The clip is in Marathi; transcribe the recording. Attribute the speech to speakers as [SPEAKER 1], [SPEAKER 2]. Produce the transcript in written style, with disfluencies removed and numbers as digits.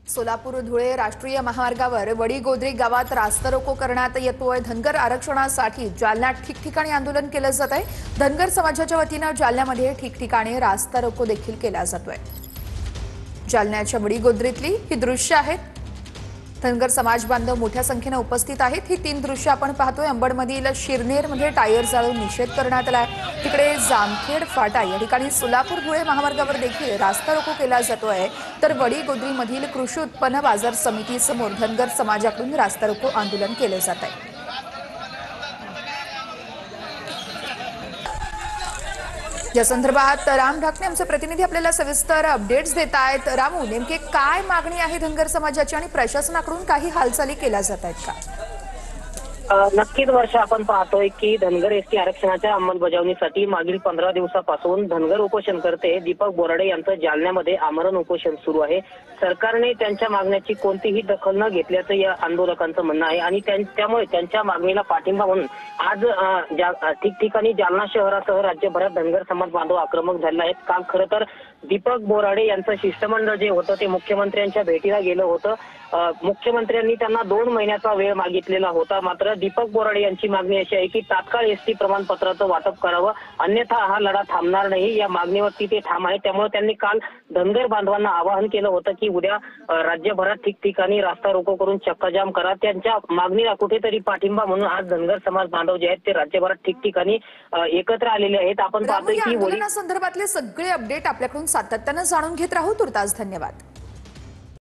[SPEAKER 1] सोलापूर धुळे राष्ट्रीय महामार्गावर वडीगोद्री गावात रास्ता रोको करण्यात येतोय। धनगर आरक्षणासाठी जालन्यात ठिकठिकाणी आंदोलन केलं जात आहे। धनगर समाजाच्या वतीनं जालन्यामध्ये ठिकठिकाणी रास्ता रोको देखील केला जातोय। जालन्याच्या वडीगोद्रीतली ही दृश्य आहेत। धनगर समाज बांधव मोठ्या संख्येने उपस्थित आहेत। ही तीन दृश्य आपण पाहतोय। अंबडमधील शिरनेरमध्ये टायर जाळून निषेध करण्यात आलाय। तिकडे जामखेड फाटा या ठिकाणी सोलापूर धुळे महामार्गावर देखील रास्ता रोको केला जातोय। तर वडीगोद्रीमधील कृषी उत्पन्न बाजार समिती समोर धनगर समाजाकडून रास्ता रोको आंदोलन केले जात आहे। या संदर्भात राम ढाकणे आमचे प्रतिनिधी आपल्याला सविस्तर अपडेट्स देत आहेत। रामू, नेमके काय मागणी आहे धनगर समाजाची आणि प्रशासनाकडून काही हालचाली केल्या जात आहेत का?
[SPEAKER 2] नक्कीच वर्ष आपण पाहतोय की धनगर एसटी आरक्षणाच्या अंमलबजावणीसाठी मागील 15 दिवसापासून धनगर उपोषणकर्ते दीपक बोराडे यांचं जालन्यामध्ये आमरण उपोषण सुरू आहे। सरकारने त्यांच्या मागण्याची कोणतीही दखल न घेतल्याचं या आंदोलकांचं म्हणणं आहे आणि त्यामुळे त्यांच्या मागणीला पाठिंबा म्हणून आज ठिकठिकाणी जालना शहरासह राज्यभरात धनगर समाज बांधव आक्रमक झाले आहेत। काल खरं तर दीपक बोराडे यांचं शिष्टमंडळ जे होतं ते मुख्यमंत्र्यांच्या भेटीला गेलं होतं। मुख्यमंत्र्यांनी त्यांना 2 महिन्याचा वेळ मागितलेला होता। मात्र दीपक बोराडे यांची मागणी अशी आहे की तात्काळ एसटी प्रमाणपत्राचं वाटप करावं, अन्यथा हा लढा थांबणार नाही। या मागणीवरती ते ठाम आहे। त्यामुळे त्यांनी काल धनगर बांधवांना आवाहन केलं होतं की उद्या राज्यभरात ठिकठिकाणी रास्ता रोको करून चक्काजाम करा। त्यांच्या मागणीला कुठेतरी पाठिंबा म्हणून आज धनगर समाज बांधव जे आहेत ते राज्यभरात ठिकठिकाणी एकत्र आलेले आहेत। आपण पाहतोय की
[SPEAKER 1] आंदोलनासंदर्भातले सगळे अपडेट आपल्याकडून सातत्याने जाणून घेत राहू। तुर्तास धन्यवाद।